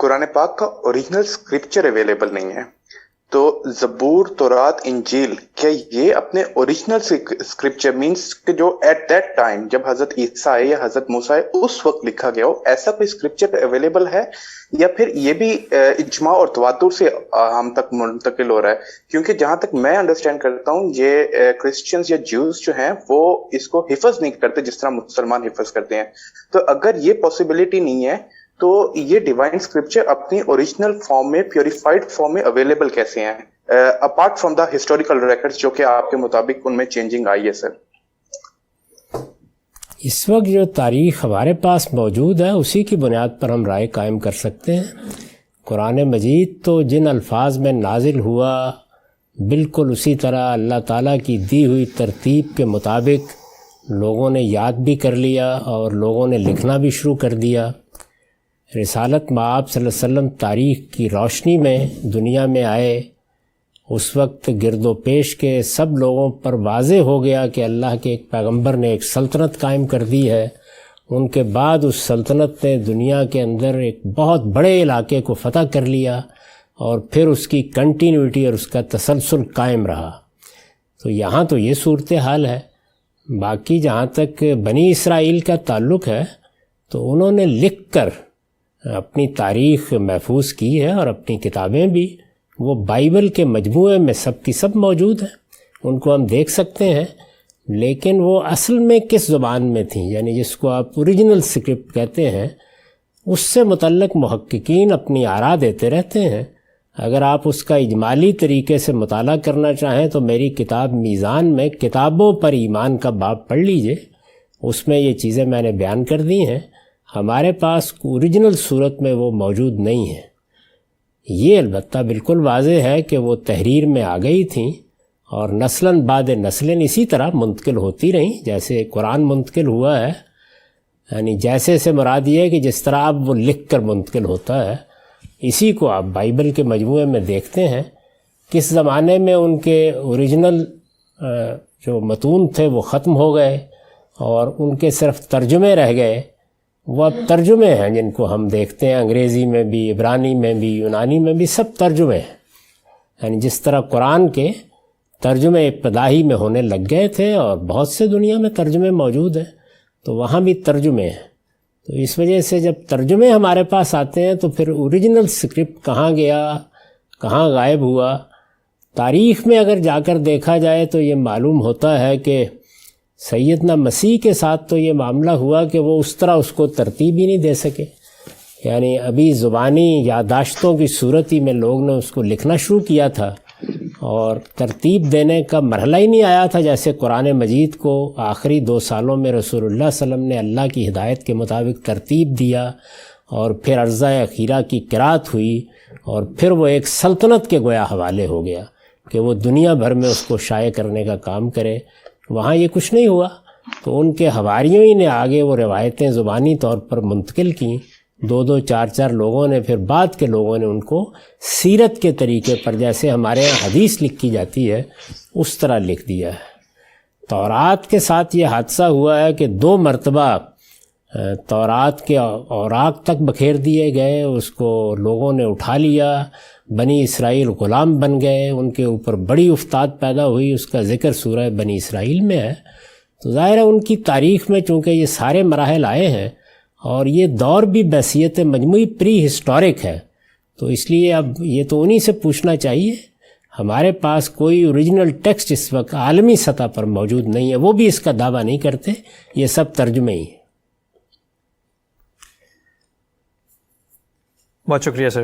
قرآن پاک کا original scripture available نہیں ہے، تو زبور، تورات، انجیل، کیا یہ اپنے اوریجنل اسکرپچر مینس کہ جو ایٹ دیٹ ٹائم جب حضرت عیسیٰ آئے یا حضرت موسیٰ آئے اس وقت لکھا گیا ہو، ایسا کوئی اسکرپچر اویلیبل ہے، یا پھر یہ بھی اجماع اور تواتر سے ہم تک منتقل ہو رہا ہے؟ کیونکہ جہاں تک میں انڈرسٹینڈ کرتا ہوں یہ کرسچنز یا جیوز جو ہیں وہ اس کو حفظ نہیں کرتے جس طرح مسلمان حفظ کرتے ہیں، تو اگر یہ پاسبلٹی نہیں ہے تو یہ ڈیوائن اسکرپچر اپنی اوریجنل فارم میں، پیوریفائڈ فارم میں اویلیبل کیسے ہیں apart from the historical records جو کہ آپ کے مطابق ان میں چینجنگ آئی ہے؟ سر اس وقت جو تاریخ ہمارے پاس موجود ہے اسی کی بنیاد پر ہم رائے قائم کر سکتے ہیں۔ قرآن مجید تو جن الفاظ میں نازل ہوا بالکل اسی طرح اللہ تعالیٰ کی دی ہوئی ترتیب کے مطابق لوگوں نے یاد بھی کر لیا اور لوگوں نے لکھنا بھی شروع کر دیا۔ رسالت مآب صلی اللہ علیہ وسلم تاریخ کی روشنی میں دنیا میں آئے، اس وقت گرد و پیش کے سب لوگوں پر واضح ہو گیا کہ اللہ کے ایک پیغمبر نے ایک سلطنت قائم کر دی ہے۔ ان کے بعد اس سلطنت نے دنیا کے اندر ایک بہت بڑے علاقے کو فتح کر لیا اور پھر اس کی کنٹینیوٹی اور اس کا تسلسل قائم رہا۔ تو یہاں تو یہ صورتحال ہے۔ باقی جہاں تک بنی اسرائیل کا تعلق ہے تو انہوں نے لکھ کر اپنی تاریخ محفوظ کی ہے اور اپنی کتابیں بھی، وہ بائبل کے مجموعے میں سب کی سب موجود ہیں، ان کو ہم دیکھ سکتے ہیں، لیکن وہ اصل میں کس زبان میں تھیں، یعنی جس کو آپ اوریجنل اسکرپٹ کہتے ہیں، اس سے متعلق محققین اپنی آراء دیتے رہتے ہیں۔ اگر آپ اس کا اجمالی طریقے سے مطالعہ کرنا چاہیں تو میری کتاب میزان میں کتابوں پر ایمان کا باب پڑھ لیجئے، اس میں یہ چیزیں میں نے بیان کر دی ہیں۔ ہمارے پاس اوریجنل صورت میں وہ موجود نہیں ہے۔ یہ البتہ بالکل واضح ہے کہ وہ تحریر میں آ گئی تھیں اور نسلاً بعد نسلیں اسی طرح منتقل ہوتی رہیں جیسے قرآن منتقل ہوا ہے، یعنی جیسے سے مراد یہ ہے کہ جس طرح اب وہ لکھ کر منتقل ہوتا ہے، اسی کو آپ بائبل کے مجموعے میں دیکھتے ہیں۔ کس زمانے میں ان کے اوریجنل جو متون تھے وہ ختم ہو گئے اور ان کے صرف ترجمے رہ گئے، وہ اب ترجمے ہیں جن کو ہم دیکھتے ہیں، انگریزی میں بھی، عبرانی میں بھی، یونانی میں بھی، سب ترجمے ہیں۔ یعنی جس طرح قرآن کے ترجمے ابتدائی میں ہونے لگ گئے تھے اور بہت سے دنیا میں ترجمے موجود ہیں، تو وہاں بھی ترجمے ہیں۔ تو اس وجہ سے جب ترجمے ہمارے پاس آتے ہیں تو پھر اوریجنل اسکرپٹ کہاں گیا، کہاں غائب ہوا؟ تاریخ میں اگر جا کر دیکھا جائے تو یہ معلوم ہوتا ہے کہ سیدنا مسیح کے ساتھ تو یہ معاملہ ہوا کہ وہ اس طرح اس کو ترتیب ہی نہیں دے سکے، یعنی ابھی زبانی یادداشتوں کی صورت ہی میں لوگ نے اس کو لکھنا شروع کیا تھا اور ترتیب دینے کا مرحلہ ہی نہیں آیا تھا، جیسے قرآن مجید کو آخری 2 سالوں میں رسول اللہ صلی اللہ علیہ وسلم نے اللہ کی ہدایت کے مطابق ترتیب دیا اور پھر عرضہ اخیرہ کی قرات ہوئی اور پھر وہ ایک سلطنت کے گویا حوالے ہو گیا کہ وہ دنیا بھر میں اس کو شائع کرنے کا کام کرے۔ وہاں یہ کچھ نہیں ہوا، تو ان کے حواریوں ہی نے آگے وہ روایتیں زبانی طور پر منتقل کیں، 2 4 لوگوں نے، پھر بعد کے لوگوں نے ان کو سیرت کے طریقے پر جیسے ہمارے یہاں حدیث لکھی جاتی ہے اس طرح لکھ دیا ہے۔ تورات کے ساتھ یہ حادثہ ہوا ہے کہ 2 مرتبہ تورات کے اوراق تک بکھیر دیے گئے، اس کو لوگوں نے اٹھا لیا، بنی اسرائیل غلام بن گئے، ان کے اوپر بڑی افتاد پیدا ہوئی، اس کا ذکر سورہ بنی اسرائیل میں ہے۔ تو ظاہر ہے ان کی تاریخ میں چونکہ یہ سارے مراحل آئے ہیں اور یہ دور بھی بحیثیت مجموعی پری ہسٹورک ہے، تو اس لیے اب یہ تو انہی سے پوچھنا چاہیے۔ ہمارے پاس کوئی اوریجنل ٹیکسٹ اس وقت عالمی سطح پر موجود نہیں ہے، وہ بھی اس کا دعویٰ نہیں کرتے، یہ سب ترجمے ہی ہیں۔ بہت شکریہ سر۔